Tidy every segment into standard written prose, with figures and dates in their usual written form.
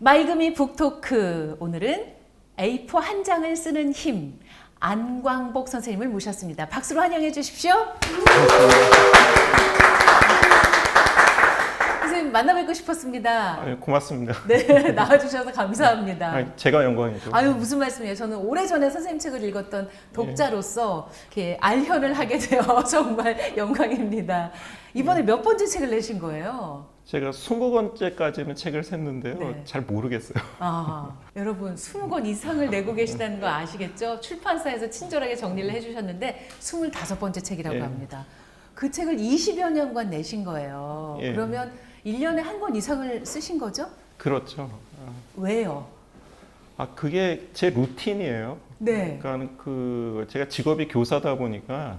마이금이 북토크 오늘은 A4 한 장을 쓰는 힘 안광복 선생님을 모셨습니다. 박수로 환영해 주십시오. 선생님 만나 뵙고 싶었습니다. 고맙습니다. 네, 나와주셔서 감사합니다. 제가 영광이죠. 아유 무슨 말씀이에요. 저는 오래전에 선생님 책을 읽었던 독자로서 이렇게 알현을 하게 되어 정말 영광입니다. 이번에 몇 번째 책을 내신 거예요? 제가 20권째까지는 책을 샜는데요. 네. 잘 모르겠어요. 아, 여러분 20권 이상을 내고 계시다는 거 아시겠죠? 출판사에서 친절하게 정리를 해주셨는데 25번째 책이라고 예. 합니다. 그 책을 20여 년간 내신 거예요. 예. 그러면 1년에 한 권 이상을 쓰신 거죠? 그렇죠. 왜요? 그게 제 루틴이에요. 네. 그러니까 제가 직업이 교사다 보니까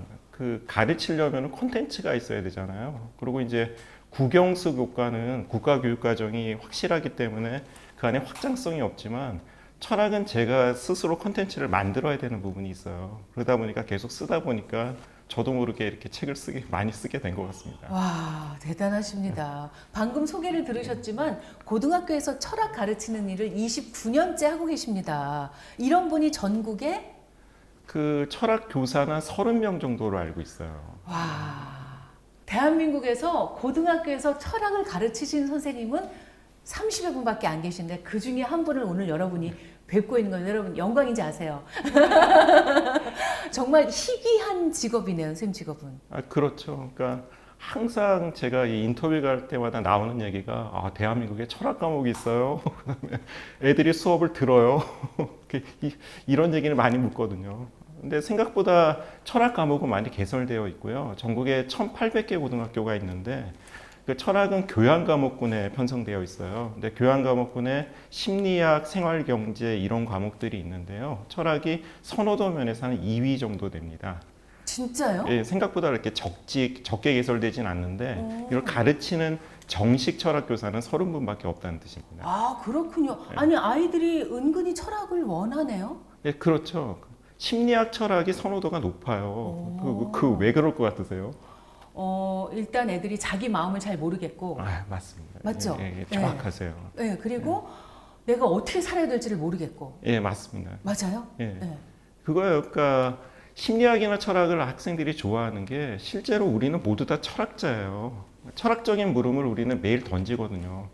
가르치려면 콘텐츠가 있어야 되잖아요. 그리고 이제 국영수 교과는 국가교육과정이 확실하기 때문에 그 안에 확장성이 없지만 철학은 제가 스스로 콘텐츠를 만들어야 되는 부분이 있어요. 그러다 보니까 계속 쓰다 보니까 저도 모르게 이렇게 책을 많이 쓰게 된 것 같습니다. 와, 대단하십니다. 방금 소개를 들으셨지만 고등학교에서 철학 가르치는 일을 29년째 하고 계십니다. 이런 분이 전국에 철학 교사는 30명 정도로 알고 있어요. 와, 대한민국에서 고등학교에서 철학을 가르치신 선생님은 30여 분밖에 안 계신데 그 중에 한 분을 오늘 여러분이 뵙고 있는 건 여러분 영광인지 아세요? 정말 희귀한 직업이네요, 선생님 직업은. 그렇죠. 그러니까 항상 제가 이 인터뷰 갈 때마다 나오는 얘기가 대한민국에 철학 과목이 있어요. 그다음에 애들이 수업을 들어요. 이런 얘기를 많이 묻거든요. 근데 생각보다 철학 과목은 많이 개설되어 있고요. 전국에 1,800개 고등학교가 있는데 그 철학은 교양 과목군에 편성되어 있어요. 근데 교양 과목군에 심리학, 생활경제 이런 과목들이 있는데요. 철학이 선호도 면에서는 2위 정도 됩니다. 진짜요? 예, 생각보다 이렇게 적게 개설되진 않는데 이걸 가르치는 정식 철학 교사는 30분밖에 없다는 뜻입니다. 아, 그렇군요. 아니, 아이들이 은근히 철학을 원하네요. 예, 그렇죠. 심리학 철학이 선호도가 높아요. 왜 그럴 것 같으세요? 일단 애들이 자기 마음을 잘 모르겠고. 맞습니다. 맞죠? 예, 정확하세요. 네, 그리고 내가 어떻게 살아야 될지를 모르겠고. 예, 맞습니다. 맞아요? 예. 네. 그거예요. 그러니까 심리학이나 철학을 학생들이 좋아하는 게 실제로 우리는 모두 다 철학자예요. 철학적인 물음을 우리는 매일 던지거든요.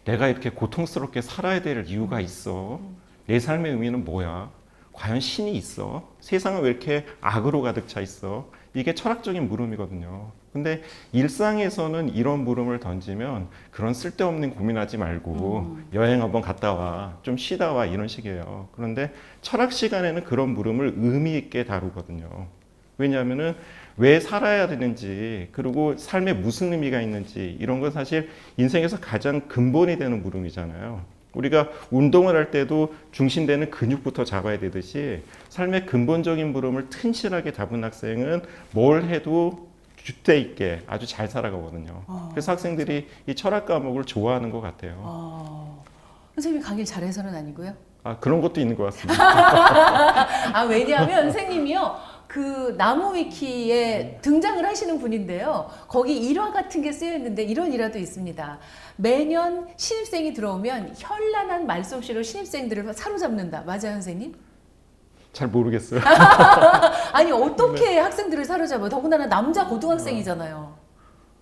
내가 이렇게 고통스럽게 살아야 될 이유가 있어? 내 삶의 의미는 뭐야? 과연 신이 있어? 세상은 왜 이렇게 악으로 가득 차 있어? 이게 철학적인 물음이거든요. 근데 일상에서는 이런 물음을 던지면 그런 쓸데없는 고민하지 말고 여행 한번 갔다 와, 좀 쉬다 와 이런 식이에요. 그런데 철학 시간에는 그런 물음을 의미 있게 다루거든요. 왜냐하면은 왜 살아야 되는지, 그리고 삶에 무슨 의미가 있는지 이런 건 사실 인생에서 가장 근본이 되는 물음이잖아요. 우리가 운동을 할 때도 중심되는 근육부터 잡아야 되듯이 삶의 근본적인 물음을 튼실하게 잡은 학생은 뭘 해도 주대 있게 아주 잘 살아가거든요. 그래서 학생들이 이 철학 과목을 좋아하는 것 같아요. 선생님이 강의를 잘해서는 아니고요? 그런 것도 있는 것 같습니다. 왜냐하면 선생님이요. 그 나무 위키에 등장을 하시는 분인데요. 거기 일화 같은 게 쓰여 있는데 이런 일화도 있습니다. 매년 신입생이 들어오면 현란한 말솜씨로 신입생들을 사로잡는다. 맞아요, 선생님? 잘 모르겠어요. 아니 어떻게 학생들을 사로잡아요? 더군다나 남자 고등학생이잖아요.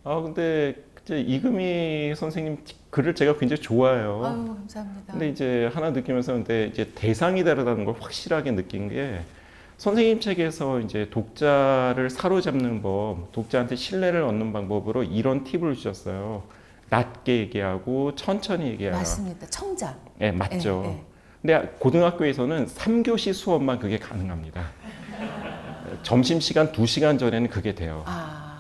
근데 이제 이금희 선생님 글을 제가 굉장히 좋아해요. 아유, 감사합니다. 근데 이제 하나 느끼면서 근데 이제 대상이 다르다는 걸 확실하게 느낀 게 선생님 책에서 이제 독자를 사로잡는 법, 독자한테 신뢰를 얻는 방법으로 이런 팁을 주셨어요. 낮게 얘기하고 천천히 얘기하라. 맞습니다. 청자. 네, 맞죠. 근데 고등학교에서는 3교시 수업만 그게 가능합니다. 점심시간 2시간 전에는 그게 돼요.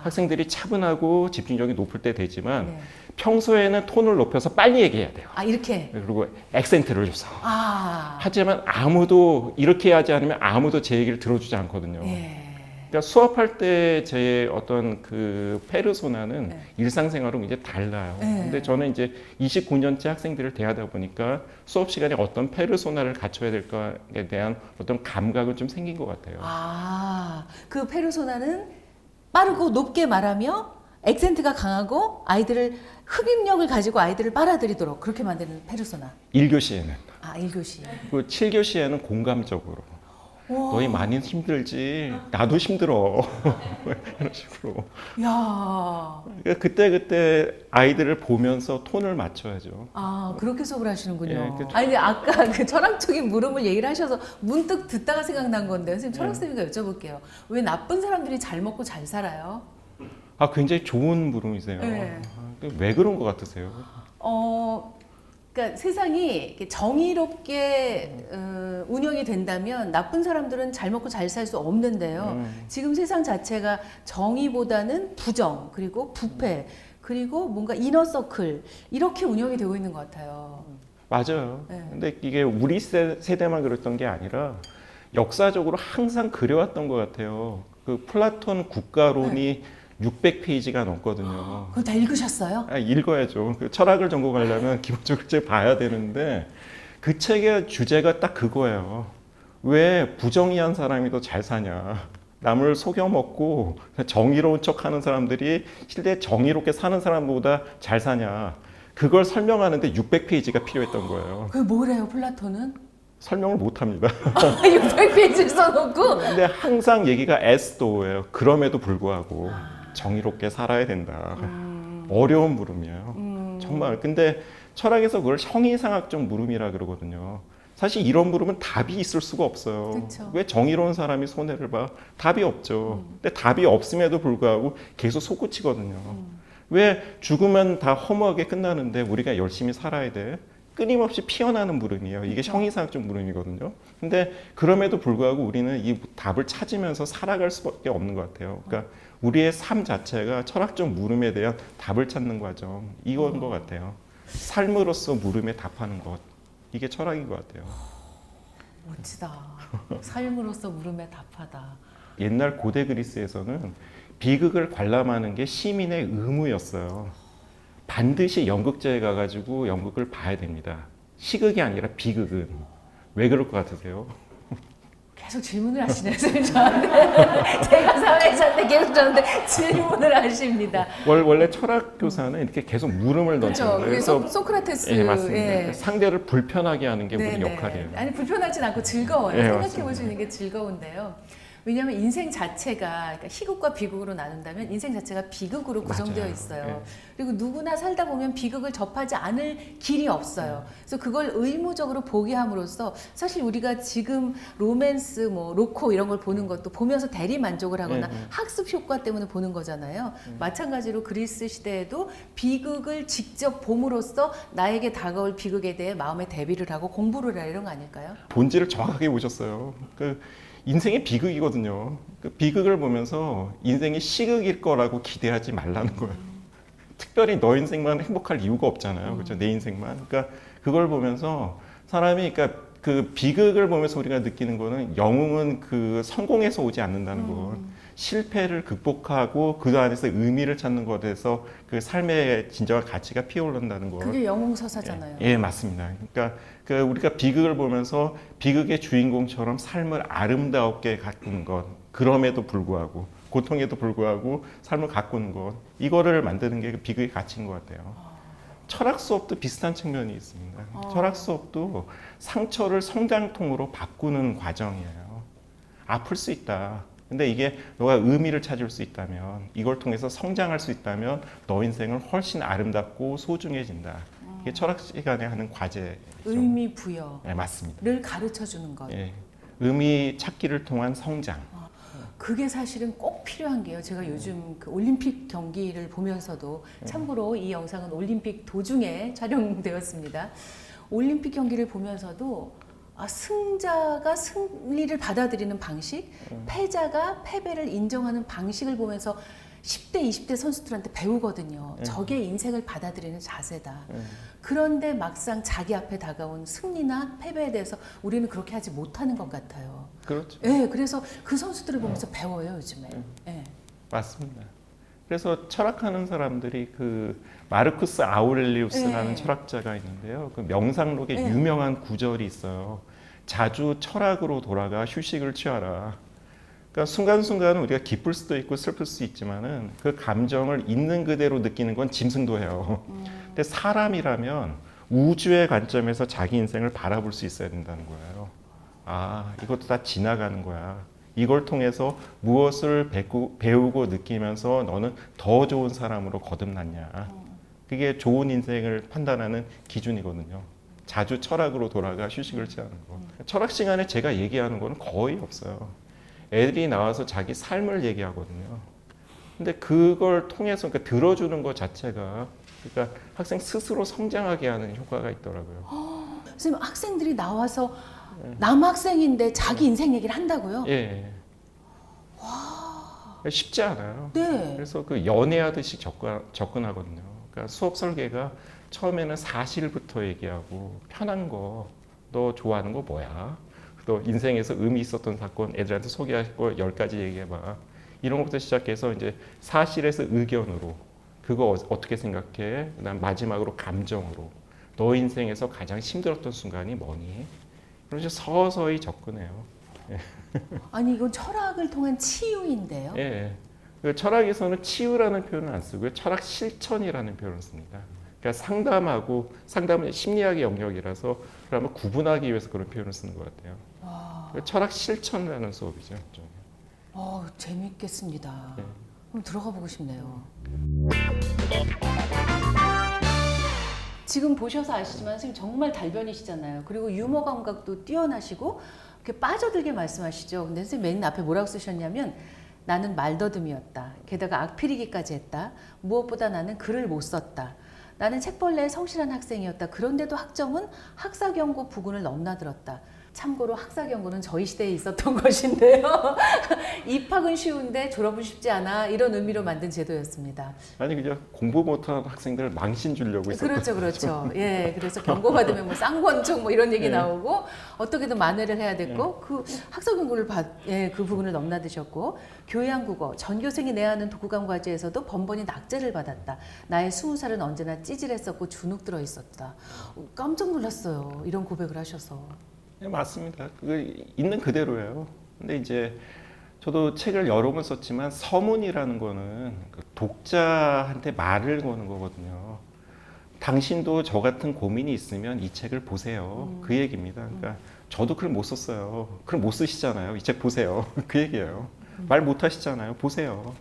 학생들이 차분하고 집중력이 높을 때 되지만 평소에는 톤을 높여서 빨리 얘기해야 돼요. 이렇게. 그리고 액센트를 줘서. 아. 하지만 아무도 이렇게 하지 않으면 아무도 제 얘기를 들어주지 않거든요. 예. 그러니까 수업할 때 제 어떤 그 페르소나는 네. 일상생활은 이제 달라요. 네. 근데 저는 이제 29년째 학생들을 대하다 보니까 수업 시간에 어떤 페르소나를 갖춰야 될까에 대한 어떤 감각은 좀 생긴 것 같아요. 그 페르소나는 빠르고 높게 말하며 액센트가 강하고 아이들을 흡입력을 가지고 아이들을 빨아들이도록 그렇게 만드는 페르소나. 1교시에는. 아, 1교시. 그 7교시에는 공감적으로. 와. 너희 많이 힘들지. 나도 힘들어. 이런 식으로. 야. 그러니까 그때 아이들을 보면서 톤을 맞춰야죠. 아, 그렇게 수업을 하시는군요. 예, 그- 아니, 근데 아까 그 철학적인 물음을 얘기를 하셔서 문득 듣다가 생각난 건데, 선생님, 예. 철학쌤이가 여쭤볼게요. 왜 나쁜 사람들이 잘 먹고 잘 살아요? 아, 굉장히 좋은 물음이세요. 네. 왜 그런 것 같으세요? 그러니까 세상이 이렇게 정의롭게 운영이 된다면 나쁜 사람들은 잘 먹고 잘 살 수 없는데요. 지금 세상 자체가 정의보다는 부정, 그리고 부패, 그리고 뭔가 이너서클 이렇게 운영이 되고 있는 것 같아요. 맞아요. 네. 근데 이게 우리 세대만 그랬던 게 아니라 역사적으로 항상 그려왔던 것 같아요. 그 플라톤 국가론이 600페이지가 넘거든요. 그거 다 읽으셨어요? 아, 읽어야죠. 그 철학을 전공하려면 기본적으로 책 봐야 되는데 그 책의 주제가 딱 그거예요. 왜 부정의한 사람이 더 잘 사냐? 남을 속여 먹고 정의로운 척하는 사람들이 실제 정의롭게 사는 사람보다 잘 사냐? 그걸 설명하는데 600페이지가 필요했던 거예요. 그게 뭐래요, 플라톤은? 설명을 못 합니다. 600페이지 써놓고? 근데 항상 얘기가 에스도예요. 그럼에도 불구하고 정의롭게 살아야 된다. 어려운 물음이에요. 정말. 근데 철학에서 그걸 형이상학적 물음이라 그러거든요. 사실 이런 물음은 답이 있을 수가 없어요. 그쵸. 왜 정의로운 사람이 손해를 봐? 답이 없죠. 근데 답이 없음에도 불구하고 계속 솟구치거든요. 왜 죽으면 다 허무하게 끝나는데 우리가 열심히 살아야 돼? 끊임없이 피어나는 물음이에요. 이게 형이상학적 물음이거든요. 근데 그럼에도 불구하고 우리는 이 답을 찾으면서 살아갈 수밖에 없는 것 같아요. 그러니까 우리의 삶 자체가 철학적 물음에 대한 답을 찾는 과정, 이건 것 같아요. 삶으로서 물음에 답하는 것, 이게 철학인 것 같아요. 멋지다. 삶으로서 물음에 답하다. 옛날 고대 그리스에서는 비극을 관람하는 게 시민의 의무였어요. 반드시 연극제에 가가지고 연극을 봐야 됩니다. 시극이 아니라 비극은. 왜 그럴 것 같으세요? 계속 질문을 하시네요, 선생님 저한테. 제가 사회자인데 계속 저한테 질문을 하십니다. 원래 철학 교사는 이렇게 계속 물음을 그렇죠. 던져요. 그게 소크라테스. 예, 맞습니다. 예. 상대를 불편하게 하는 게 우리 네네. 역할이에요. 아니 불편하진 않고 즐거워요. 예, 생각해 맞습니다. 볼 수 있는 게 즐거운데요. 왜냐하면 인생 자체가 그러니까 희극과 비극으로 나눈다면 인생 자체가 비극으로 구성되어 맞아요. 있어요. 예. 그리고 누구나 살다 보면 비극을 접하지 않을 길이 없어요. 그래서 그걸 의무적으로 보게 함으로써 사실 우리가 지금 로맨스, 뭐 로코 이런 걸 보는 것도 보면서 대리 만족을 하거나 학습 효과 때문에 보는 거잖아요. 마찬가지로 그리스 시대에도 비극을 직접 봄으로써 나에게 다가올 비극에 대해 마음의 대비를 하고 공부를 하 이런 거 아닐까요? 본질을 정확하게 보셨어요. 그 인생이 비극이거든요. 그 비극을 보면서 인생이 시극일 거라고 기대하지 말라는 거예요. 특별히 너 인생만 행복할 이유가 없잖아요. 그렇죠? 내 인생만. 그러니까 그걸 보면서 사람이 그러니까 그 비극을 보면서 우리가 느끼는 거는 영웅은 그 성공에서 오지 않는다는 것. 실패를 극복하고 그 안에서 의미를 찾는 것에서 그 삶의 진정한 가치가 피어오른다는 것. 그게 영웅서사잖아요. 예, 맞습니다. 그러니까 그 우리가 비극을 보면서 비극의 주인공처럼 삶을 아름다웠게 가꾸는 것, 그럼에도 불구하고 고통에도 불구하고 삶을 가꾸는 것, 이거를 만드는 게 그 비극의 가치인 것 같아요. 철학 수업도 비슷한 측면이 있습니다. 철학 수업도 상처를 성장통으로 바꾸는 과정이에요. 아플 수 있다. 근데 이게 너가 의미를 찾을 수 있다면, 이걸 통해서 성장할 수 있다면 너 인생은 훨씬 아름답고 소중해진다. 이게 철학 시간에 하는 과제죠. 의미 부여를 네, 맞습니다. 가르쳐 주는 것. 예, 의미 찾기를 통한 성장. 그게 사실은 꼭 필요한 게요. 제가 요즘 그 올림픽 경기를 보면서도 참고로 이 영상은 올림픽 도중에 촬영되었습니다. 올림픽 경기를 보면서도 승자가 승리를 받아들이는 방식, 패자가 패배를 인정하는 방식을 보면서 10대, 20대 선수들한테 배우거든요. 저게 인생을 받아들이는 자세다. 그런데 막상 자기 앞에 다가온 승리나 패배에 대해서 우리는 그렇게 하지 못하는 것 같아요. 그렇죠. 네, 그래서 그 선수들을 보면서 배워요, 요즘에. 네. 맞습니다. 그래서 철학하는 사람들이 그 마르쿠스 아우렐리우스라는 네. 철학자가 있는데요. 그 명상록에 네. 유명한 구절이 있어요. 자주 철학으로 돌아가 휴식을 취하라. 그러니까 순간순간 우리가 기쁠 수도 있고 슬플 수 있지만은 그 감정을 있는 그대로 느끼는 건 짐승도예요. 근데 사람이라면 우주의 관점에서 자기 인생을 바라볼 수 있어야 된다는 거예요. 아, 이것도 다 지나가는 거야. 이걸 통해서 무엇을 배우고 느끼면서 너는 더 좋은 사람으로 거듭났냐. 그게 좋은 인생을 판단하는 기준이거든요. 자주 철학으로 돌아가 휴식을 취하는 거. 철학 시간에 제가 얘기하는 거는 거의 없어요. 애들이 나와서 자기 삶을 얘기하거든요. 근데 그걸 통해서 그러니까 들어주는 것 자체가 그러니까 학생 스스로 성장하게 하는 효과가 있더라고요. 선생님, 학생들이 나와서 남학생인데 자기 인생 얘기를 한다고요? 예. 쉽지 않아요. 네. 그래서 그 연애하듯이 접근하거든요. 그러니까 수업 설계가 처음에는 사실부터 얘기하고 편한 거, 너 좋아하는 거 뭐야? 또 인생에서 의미 있었던 사건 애들한테 소개할 거 10가지 얘기해봐. 이런 것부터 시작해서 이제 사실에서 의견으로 그거 어떻게 생각해? 그다음 마지막으로 감정으로 너 인생에서 가장 힘들었던 순간이 뭐니? 그래서 서서히 접근해요. 아니, 이건 철학을 통한 치유인데요. 예. 그 철학에서는 치유라는 표현을 안 쓰고요. 철학 실천이라는 표현을 씁니다. 그러니까 상담은 심리학의 영역이라서 그러면 구분하기 위해서 그런 표현을 쓰는 것 같아요. 철학 실천이라는 수업이죠. 재밌겠습니다. 예. 한번 들어가 보고 싶네요. 지금 보셔서 아시지만 선생님 정말 달변이시잖아요. 그리고 유머 감각도 뛰어나시고 이렇게 빠져들게 말씀하시죠. 근데 선생님 맨 앞에 뭐라고 쓰셨냐면 나는 말더듬이었다. 게다가 악필이기까지 했다. 무엇보다 나는 글을 못 썼다. 나는 책벌레의 성실한 학생이었다. 그런데도 학점은 학사경고 부근을 넘나들었다. 참고로 학사경고는 저희 시대에 있었던 것인데요. 입학은 쉬운데 졸업은 쉽지 않아. 이런 의미로 만든 제도였습니다. 아니 그냥 공부 못하는 학생들 망신 주려고 있었던 그렇죠. 예, 그래서 경고받으면 뭐 쌍권총 뭐 이런 얘기 예. 나오고 어떻게든 만회를 해야 됐고 그 학사경고를 그 부분을 넘나드셨고 교양국어 전교생이 내야 하는 독후감 과제에서도 번번이 낙제를 받았다. 나의 20살은 언제나 찌질했었고 주눅 들어 있었다. 깜짝 놀랐어요. 이런 고백을 하셔서. 네, 맞습니다. 그거 있는 그대로예요. 근데 이제 저도 책을 여러 권 썼지만 서문이라는 거는 그 독자한테 말을 거는 거거든요. 당신도 저 같은 고민이 있으면 이 책을 보세요. 그 얘기입니다. 그러니까 저도 글 못 썼어요. 글 못 쓰시잖아요. 이 책 보세요. 그 얘기예요. 말 못 하시잖아요. 보세요.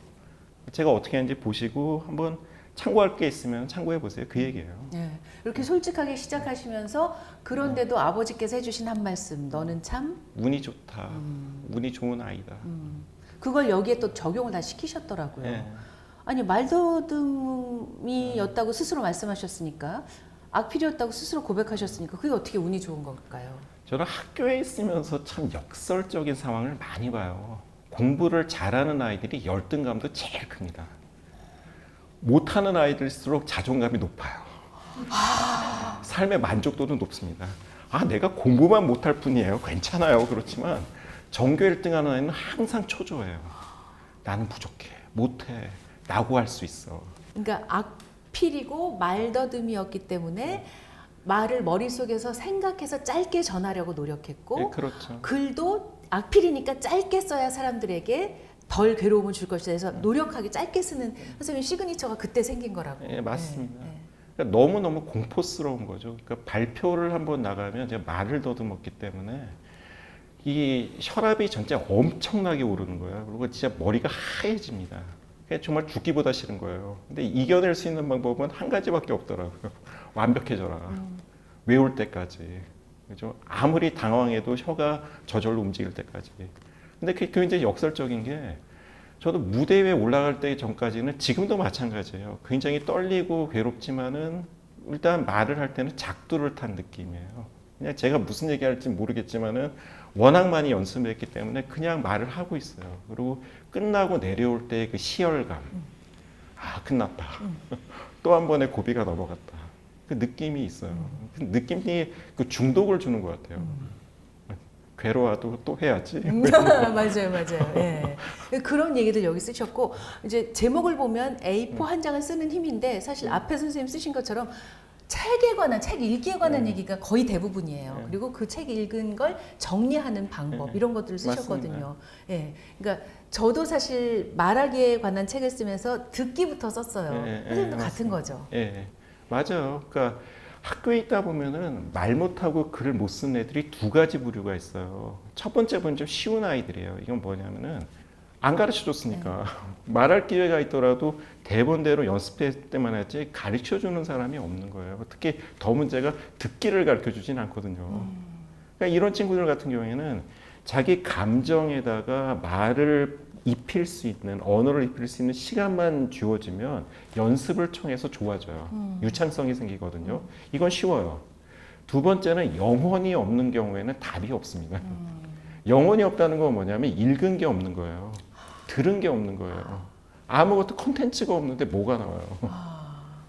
제가 어떻게 하는지 보시고 한번 참고할 게 있으면 참고해 보세요. 그 얘기예요. 네, 이렇게 솔직하게 시작하시면서 그런데도 아버지께서 해주신 한 말씀, 너는 참 운이 좋다. 운이 좋은 아이다. 그걸 여기에 또 적용을 다 시키셨더라고요. 예. 아니 말더듬이었다고 스스로 말씀하셨으니까 악필이었다고 스스로 고백하셨으니까 그게 어떻게 운이 좋은 걸까요? 저는 학교에 있으면서 참 역설적인 상황을 많이 봐요. 공부를 잘하는 아이들이 열등감도 제일 큽니다. 못하는 아이들일수록 자존감이 높아요. 삶의 만족도도 높습니다. 아, 내가 공부만 못할 뿐이에요. 괜찮아요. 그렇지만 전교 1등하는 아이는 항상 초조해요. 나는 부족해, 못해, 라고 할 수 있어. 그러니까 악필이고 말더듬이었기 때문에 말을 머릿속에서 생각해서 짧게 전하려고 노력했고 예, 그렇죠. 글도 악필이니까 짧게 써야 사람들에게 덜 괴로움을 줄 것이다 해서 노력하게 짧게 쓰는 선생님 시그니처가 그때 생긴 거라고. 예, 맞습니다. 네, 네. 그러니까 너무너무 공포스러운 거죠. 그러니까 발표를 한번 나가면 제가 말을 더듬었기 때문에 이 혈압이 전체 엄청나게 오르는 거예요. 그리고 진짜 머리가 하얘집니다. 그게 정말 죽기보다 싫은 거예요. 근데 이겨낼 수 있는 방법은 한 가지밖에 없더라고요. 완벽해져라. 외울 때까지. 그죠? 아무리 당황해도 혀가 저절로 움직일 때까지. 근데 그게 굉장히 역설적인 게 저도 무대 위에 올라갈 때 전까지는 지금도 마찬가지예요. 굉장히 떨리고 괴롭지만은 일단 말을 할 때는 작두를 탄 느낌이에요. 그냥 제가 무슨 얘기할지 모르겠지만은 워낙 많이 연습했기 때문에 그냥 말을 하고 있어요. 그리고 끝나고 내려올 때 그 시열감. 아, 끝났다. 또 한 번의 고비가 넘어갔다. 그 느낌이 있어요. 그 느낌이 그 중독을 주는 것 같아요. 괴로워도 또 해야지. 맞아요. 예. 그런 얘기들 여기 쓰셨고 이제 제목을 보면 A4 한 장을 쓰는 힘인데 사실 앞에 선생님 쓰신 것처럼 책에 관한 책 읽기에 관한 네. 얘기가 거의 대부분이에요. 네. 그리고 그 책 읽은 걸 정리하는 방법 네. 이런 것들을 쓰셨거든요. 예, 그러니까 저도 사실 말하기에 관한 책을 쓰면서 듣기부터 썼어요. 네, 네, 선생님도 네, 같은 거죠. 예, 맞아요. 그러니까 학교에 있다 보면은 말 못하고 글을 못 쓰는 애들이 두 가지 부류가 있어요. 첫 번째 분은 좀 쉬운 아이들이에요. 이건 뭐냐면은 안 가르쳐 줬으니까 말할 기회가 있더라도 대본대로 연습할 때만 하지 가르쳐 주는 사람이 없는 거예요. 특히 더 문제가 듣기를 가르쳐 주진 않거든요. 그러니까 이런 친구들 같은 경우에는 자기 감정에다가 말을 입힐 수 있는 언어를 입힐 수 있는 시간만 주어지면 연습을 통해서 좋아져요. 유창성이 생기거든요. 이건 쉬워요. 두 번째는 영혼이 없는 경우에는 답이 없습니다. 영혼이 없다는 건 뭐냐면 읽은 게 없는 거예요. 들은 게 없는 거예요. 아무것도 콘텐츠가 없는데 뭐가 나와요.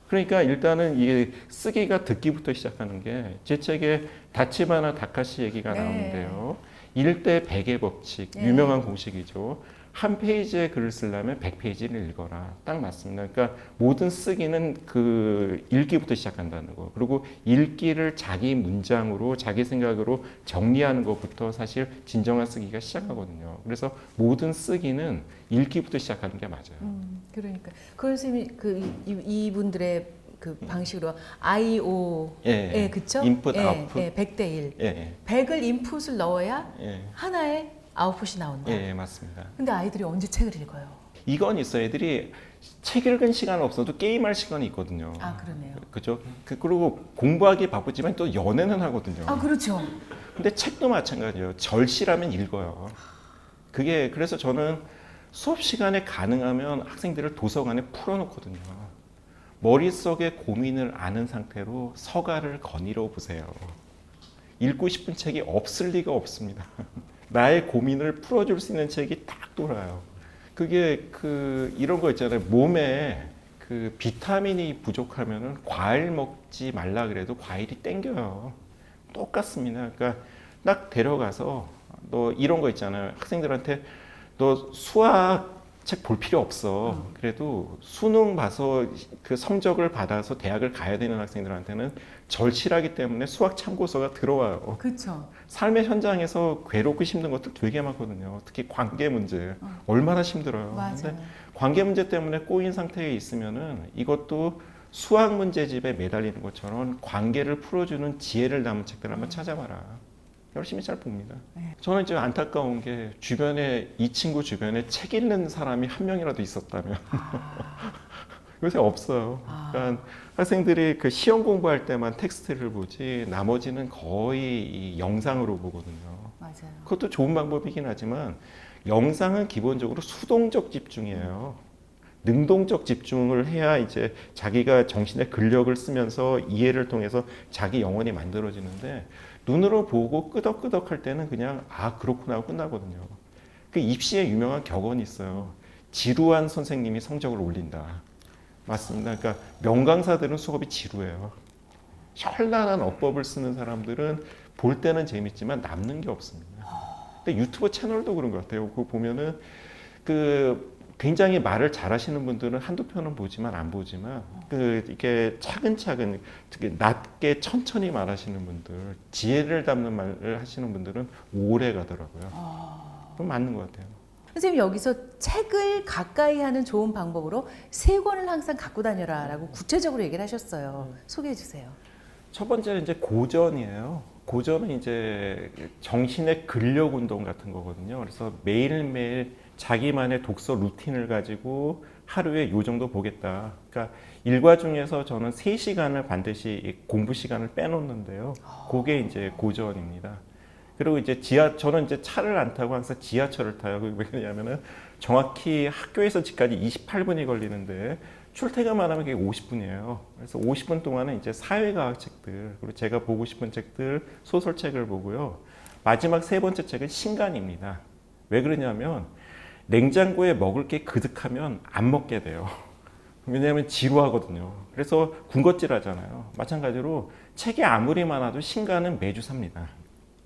그러니까 일단은 이게 쓰기가 듣기부터 시작하는 게 제 책에 다치바나 다카시 얘기가 네. 나오는데요. 1대 100의 법칙, 네. 유명한 공식이죠. 한 페이지의 글을 쓰려면 100페이지를 읽어라. 딱 맞습니다. 그러니까 모든 쓰기는 그 읽기부터 시작한다는 거. 그리고 읽기를 자기 문장으로, 자기 생각으로 정리하는 것부터 사실 진정한 쓰기가 시작하거든요. 그래서 모든 쓰기는 읽기부터 시작하는 게 맞아요. 그러니까 그 선생님이 이분들의 그 방식으로 IO, 예, 그쵸? 인풋, 아웃풋. 100대 1. 예, 100을 인풋을 넣어야 예, 하나의 아웃풋이 나온다. 예, 맞습니다. 근데 아이들이 언제 책을 읽어요? 이건 있어요. 애들이 책 읽은 시간 없어도 게임할 시간이 있거든요. 아, 그러네요. 그죠? 그리고 공부하기 바쁘지만 또 연애는 하거든요. 아, 그렇죠. 근데 책도 마찬가지예요. 절실하면 읽어요. 그게 그래서 저는 수업 시간에 가능하면 학생들을 도서관에 풀어놓거든요. 머릿속에 고민을 아는 상태로 서가를 거닐어 보세요. 읽고 싶은 책이 없을 리가 없습니다. 나의 고민을 풀어줄 수 있는 책이 딱 돌아요. 그게 이런 거 있잖아요. 몸에 그 비타민이 부족하면은 과일 먹지 말라 그래도 과일이 땡겨요. 똑같습니다. 그러니까 딱 데려가서 너 이런 거 있잖아요. 학생들한테 너 수학 책 볼 필요 없어. 그래도 수능 봐서 그 성적을 받아서 대학을 가야 되는 학생들한테는 절실하기 때문에 수학 참고서가 들어와요. 그렇죠. 삶의 현장에서 괴롭고 힘든 것도 되게 많거든요. 특히 관계 문제. 얼마나 힘들어요. 맞아요. 근데 관계 문제 때문에 꼬인 상태에 있으면은 이것도 수학 문제집에 매달리는 것처럼 관계를 풀어주는 지혜를 담은 책들 한번 찾아봐라. 열심히 잘 봅니다. 네. 저는 이제 안타까운 게 주변에 이 친구 주변에 책 읽는 사람이 한 명이라도 있었다면 요새 없어요. 그러니까 학생들이 그 시험 공부할 때만 텍스트를 보지 나머지는 거의 이 영상으로 보거든요. 맞아요. 그것도 좋은 방법이긴 하지만 영상은 기본적으로 수동적 집중이에요. 능동적 집중을 해야 이제 자기가 정신의 근력을 쓰면서 이해를 통해서 자기 영혼이 만들어지는데 눈으로 보고 끄덕끄덕 할 때는 그냥 아 그렇구나 하고 끝나거든요. 그 입시에 유명한 격언이 있어요. 지루한 선생님이 성적을 올린다. 맞습니다. 그러니까 명강사들은 수업이 지루해요. 현란한 어법을 쓰는 사람들은 볼 때는 재밌지만 남는 게 없습니다. 근데 유튜브 채널도 그런 것 같아요. 그거 보면은 굉장히 말을 잘하시는 분들은 한두 편은 보지만 안 보지만 이게 차근차근 낮게 천천히 말하시는 분들, 지혜를 담는 말을 하시는 분들은 오래 가더라고요. 그럼 맞는 것 같아요. 선생님 여기서 책을 가까이 하는 좋은 방법으로 세 권을 항상 갖고 다녀라라고 구체적으로 얘기를 하셨어요. 소개해 주세요. 첫 번째는 이제 고전이에요. 고전은 이제 정신의 근력 운동 같은 거거든요. 그래서 매일매일 자기만의 독서 루틴을 가지고 하루에 요 정도 보겠다. 그러니까 일과 중에서 저는 3시간을 반드시 공부 시간을 빼놓는데요. 그게 이제 고전입니다. 그리고 이제 저는 이제 차를 안 타고 항상 지하철을 타요. 왜 그러냐면은 정확히 학교에서 집까지 28분이 걸리는데 출퇴근만 하면 그게 50분이에요. 그래서 50분 동안은 이제 사회과학 책들, 그리고 제가 보고 싶은 책들, 소설책을 보고요. 마지막 세 번째 책은 신간입니다. 왜 그러냐면 냉장고에 먹을 게 그득하면 안 먹게 돼요. 왜냐하면 지루하거든요. 그래서 군것질 하잖아요. 마찬가지로 책이 아무리 많아도 신간은 매주 삽니다.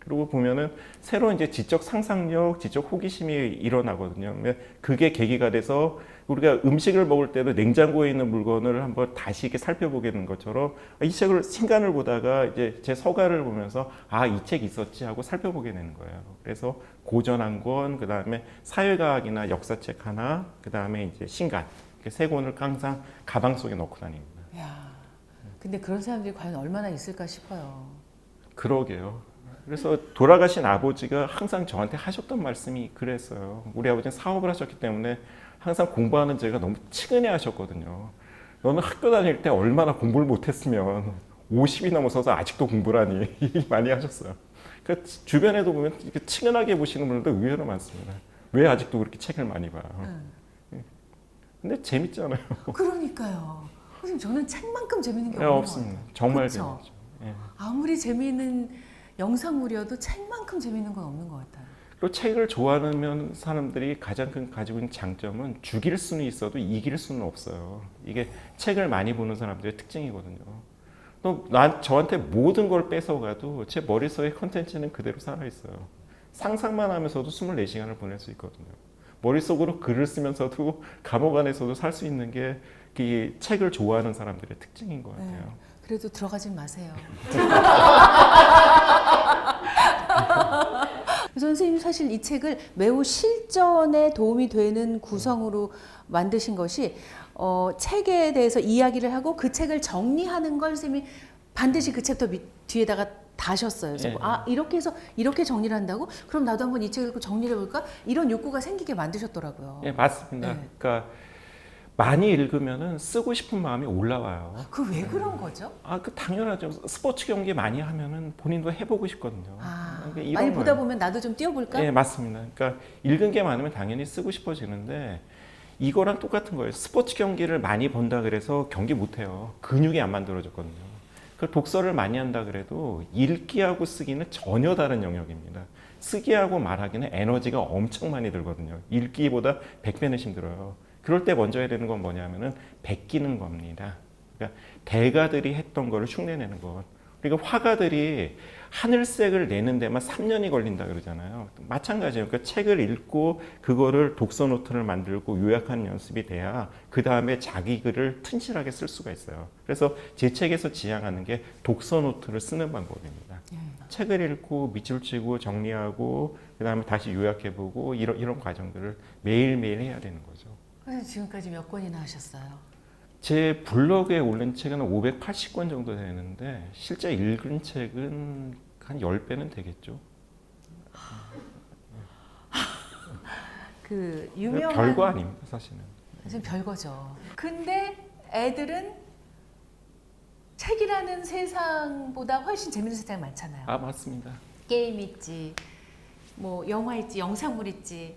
그리고 보면은 새로운 이제 지적 상상력, 지적 호기심이 일어나거든요. 그게 계기가 돼서 우리가 음식을 먹을 때도 냉장고에 있는 물건을 한번 다시 이렇게 살펴보게 되는 것처럼 이 책을 신간을 보다가 이제 제 서가를 보면서 아, 이 책 있었지 하고 살펴보게 되는 거예요. 그래서 고전 한 권, 그 다음에 사회과학이나 역사책 하나, 그 다음에 이제 신간 이렇게 세 권을 항상 가방 속에 넣고 다닙니다. 야, 근데 그런 사람들이 과연 얼마나 있을까 싶어요. 그러게요. 그래서 돌아가신 아버지가 항상 저한테 하셨던 말씀이 그랬어요. 우리 아버지는 사업을 하셨기 때문에 항상 공부하는 제가 너무 측은해 하셨거든요. 너는 학교 다닐 때 얼마나 공부를 못했으면 50이 넘어서서 아직도 공부를 하니 많이 하셨어요. 그러니까 주변에도 보면 이렇게 측은하게 보시는 분들도 의외로 많습니다. 왜 아직도 그렇게 책을 많이 봐? 근데 재밌잖아요. 그러니까요. 선생님 저는 책만큼 재밌는 게 없는 것 없습니다. 같아요. 정말 그쵸? 재밌죠. 예. 아무리 재미있는 영상물이어도 책만큼 재밌는 건 없는 것 같아요. 또 책을 좋아하는 사람들이 가장 큰 가지고 있는 장점은 죽일 수는 있어도 이길 수는 없어요. 이게 책을 많이 보는 사람들의 특징이거든요. 또 저한테 모든 걸 뺏어가도 제 머릿속의 컨텐츠는 그대로 살아있어요. 상상만 하면서도 24시간을 보낼 수 있거든요. 머릿속으로 글을 쓰면서도 감옥 안에서도 살 수 있는 게 이 책을 좋아하는 사람들의 특징인 것 같아요. 네, 그래도 들어가진 마세요. 선생님 사실 이 책을 매우 실전에 도움이 되는 구성으로 만드신 것이 책에 대해서 이야기를 하고 그 책을 정리하는 걸 선생님이 반드시 그 챕터 뒤에다가 다셨어요. 그래서 네. 아 이렇게 해서 이렇게 정리를 한다고? 그럼 나도 한번 이 책을 읽고 정리를 해볼까? 이런 욕구가 생기게 만드셨더라고요. 예, 맞습니다. 네. 그러니까 많이 읽으면은 쓰고 싶은 마음이 올라와요. 그 왜 그런 거죠? 아, 그 당연하죠. 스포츠 경기 많이 하면은 본인도 해보고 싶거든요. 아, 그러니까 이런 많이 보다 거예요. 보면 나도 좀 뛰어볼까? 예, 맞습니다. 그러니까 읽은 게 많으면 당연히 쓰고 싶어지는데 이거랑 똑같은 거예요. 스포츠 경기를 많이 본다 그래서 경기 못 해요. 근육이 안 만들어졌거든요. 그 독서를 많이 한다 그래도 읽기하고 쓰기는 전혀 다른 영역입니다. 쓰기하고 말하기는 에너지가 엄청 많이 들거든요. 읽기보다 100배는 힘들어요. 그럴 때 먼저 해야 되는 건 뭐냐면은 베끼는 겁니다. 그러니까 대가들이 했던 거를 흉내내는 것. 그러니까 화가들이 하늘색을 내는 데만 3년이 걸린다 그러잖아요. 마찬가지예요. 그러니까 책을 읽고 그거를 독서 노트를 만들고 요약하는 연습이 돼야 그 다음에 자기 글을 튼실하게 쓸 수가 있어요. 그래서 제 책에서 지향하는 게 독서 노트를 쓰는 방법입니다. 책을 읽고 밑줄 치고 정리하고 그 다음에 다시 요약해보고 이런 과정들을 매일매일 해야 되는 거죠. 그래서 지금까지 몇 권이나 하셨어요? 제 블로그에 올린 책은 580권 정도 되는데 실제 읽은 책은 한 10배는 되겠죠. 그 유명한 별거 아닙니다, 사실은. 지금 별거죠. 근데 애들은 책이라는 세상보다 훨씬 재밌는 세상이 많잖아요. 아, 맞습니다. 게임 있지, 뭐 영화 있지, 영상물 있지.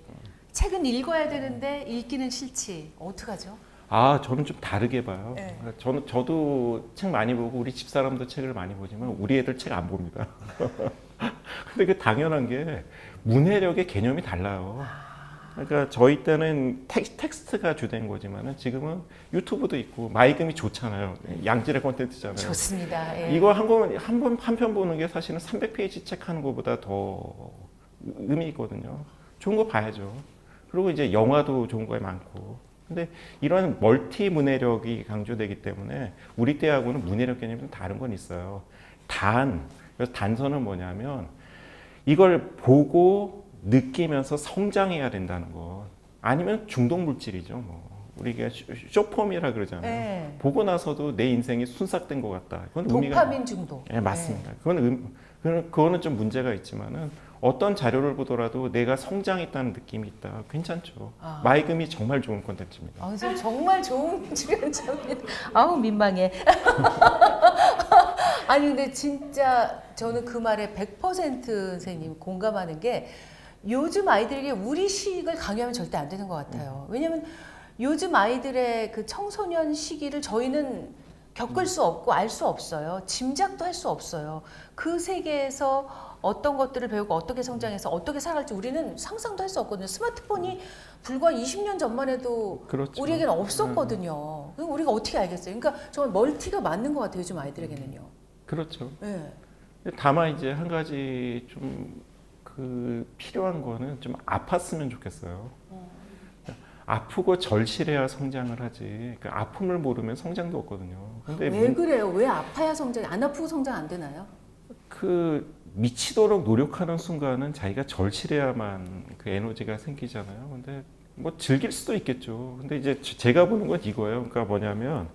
책은 읽어야 되는데 읽기는 싫지. 어떡하죠? 아, 저는 좀 다르게 봐요. 네. 저도 책 많이 보고 우리 집사람도 책을 많이 보지만 우리 애들 책 안 봅니다. 근데 그 당연한 게 문해력의 개념이 달라요. 그러니까 저희 때는 텍스트가 주된 거지만은 지금은 유튜브도 있고 마이금이 좋잖아요. 양질의 콘텐츠잖아요. 좋습니다. 예. 이거 한 편 보는 게 사실은 300페이지 책 하는 것보다 더 의미 있거든요. 좋은 거 봐야죠. 그리고 이제 영화도 좋은 거에 많고. 근데 이런 멀티 문해력이 강조되기 때문에 우리 때하고는 문해력 개념이 좀 다른 건 있어요. 그래서 단서는 뭐냐면 이걸 보고 느끼면서 성장해야 된다는 거. 아니면 중독 물질이죠. 뭐 우리가 쇼폼이라 그러잖아요. 네. 보고 나서도 내 인생이 순삭된 것 같다. 그건 의미가 도파민 중독. 예, 맞습니다. 그거는 좀 문제가 있지만은 어떤 자료를 보더라도 내가 성장했다는 느낌이 있다. 괜찮죠. 아. 마이금이 정말 좋은 콘텐츠입니다. 아, 선생님 정말 좋은 주변자입니다. 아우 민망해. 아니 근데 진짜 저는 그 말에 100% 선생님 공감하는 게 요즘 아이들에게 우리 식을 강요하면 절대 안 되는 것 같아요. 왜냐하면 요즘 아이들의 그 청소년 시기를 저희는 겪을 수 없고 알 수 없어요. 짐작도 할 수 없어요. 그 세계에서 어떤 것들을 배우고 어떻게 성장해서 어떻게 살아갈지 우리는 상상도 할 수 없거든요. 스마트폰이 불과 20년 전만 해도 그렇죠. 우리에게는 없었거든요. 그럼 우리가 어떻게 알겠어요? 그러니까 정말 멀티가 맞는 것 같아요. 요즘 아이들에게는요. 그렇죠. 네. 다만 이제 한 가지 좀 필요한 거는 좀 아팠으면 좋겠어요. 아프고 절실해야 성장을 하지. 그 아픔을 모르면 성장도 없거든요. 근데 왜 그래요? 왜 아파야 성장이 안 아프고 성장 안 되나요? 미치도록 노력하는 순간은 자기가 절실해야만 그 에너지가 생기잖아요. 근데 뭐 즐길 수도 있겠죠. 근데 이제 제가 보는 건 이거예요. 그러니까 뭐냐면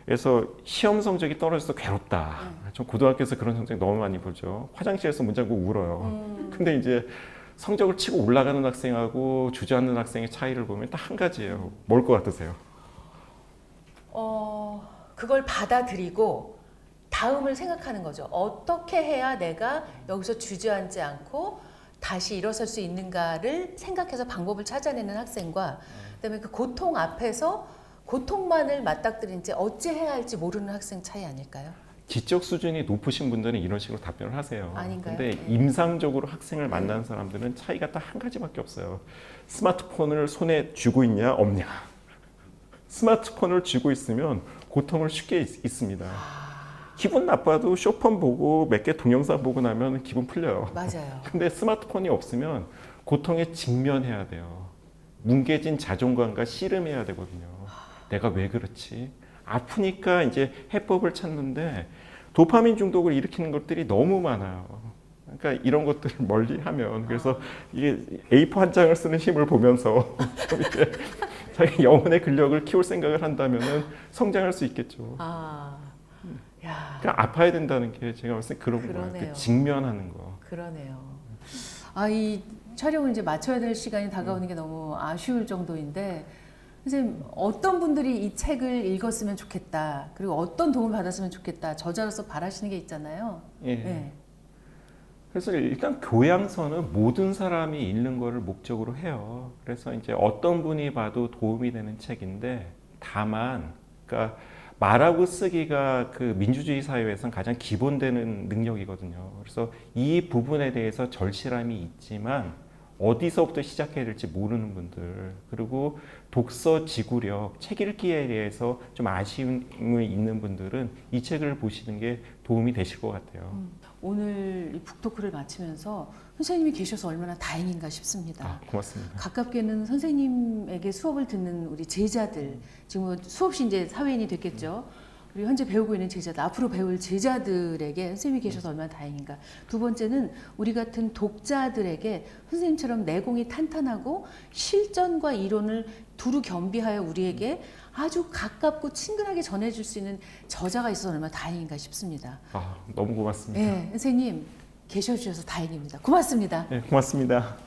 그래서 시험 성적이 떨어져서 괴롭다. 전 고등학교에서 그런 성적 너무 많이 보죠. 화장실에서 문 잠그고 울어요. 근데 이제 성적을 치고 올라가는 학생하고 주저앉는 학생의 차이를 보면 딱 한 가지예요. 뭘 것 같으세요? 그걸 받아들이고 다음을 생각하는 거죠. 어떻게 해야 내가 여기서 주저앉지 않고 다시 일어설 수 있는가를 생각해서 방법을 찾아내는 학생과 그다음에 그 고통 앞에서 고통만을 맞닥뜨린 채 어찌해야 할지 모르는 학생 차이 아닐까요? 지적 수준이 높으신 분들은 이런 식으로 답변을 하세요. 아닌가요? 근데 네. 임상적으로 학생을 만나는 사람들은 차이가 딱 한 가지밖에 없어요. 스마트폰을 손에 쥐고 있냐 없냐. 스마트폰을 쥐고 있으면 고통을 쉽게 있습니다. 기분 나빠도 쇼폰 보고 몇 개 동영상 보고 나면 기분 풀려요. 맞아요. 근데 스마트폰이 없으면 고통에 직면해야 돼요. 뭉개진 자존감과 씨름해야 되거든요. 내가 왜 그렇지? 아프니까 이제 해법을 찾는데 도파민 중독을 일으키는 것들이 너무 많아요. 그러니까 이런 것들을 멀리하면 그래서 이게 A4 한 장을 쓰는 힘을 보면서 이렇게 자기 영혼의 근력을 키울 생각을 한다면은 성장할 수 있겠죠. 야, 그러니까 아파야 된다는 게 제가 봤을 때 그런 거예요. 그러네요. 직면하는 거. 그러네요. 이 촬영을 이제 마쳐야 될 시간이 다가오는 게 너무 아쉬울 정도인데 선생님 어떤 분들이 이 책을 읽었으면 좋겠다. 그리고 어떤 도움을 받았으면 좋겠다. 저자로서 바라시는 게 있잖아요. 예. 네. 그래서 일단 교양서는 모든 사람이 읽는 거를 목적으로 해요. 그래서 이제 어떤 분이 봐도 도움이 되는 책인데 다만 그러니까 말하고 쓰기가 그 민주주의 사회에서는 가장 기본되는 능력이거든요. 그래서 이 부분에 대해서 절실함이 있지만 어디서부터 시작해야 될지 모르는 분들 그리고 독서 지구력, 책 읽기에 대해서 좀 아쉬움이 있는 분들은 이 책을 보시는 게 도움이 되실 것 같아요. 오늘 이 북토크를 마치면서 선생님이 계셔서 얼마나 다행인가 싶습니다. 고맙습니다. 가깝게는 선생님에게 수업을 듣는 우리 제자들, 지금 수없이 이제 사회인이 됐겠죠. 그리고 현재 배우고 있는 제자들, 앞으로 배울 제자들에게 선생님이 계셔서 얼마나 다행인가. 두 번째는 우리 같은 독자들에게 선생님처럼 내공이 탄탄하고 실전과 이론을 두루 겸비하여 우리에게 아주 가깝고 친근하게 전해줄 수 있는 저자가 있어서 얼마나 다행인가 싶습니다. 너무 고맙습니다. 네, 선생님 계셔주셔서 다행입니다. 고맙습니다. 네, 고맙습니다.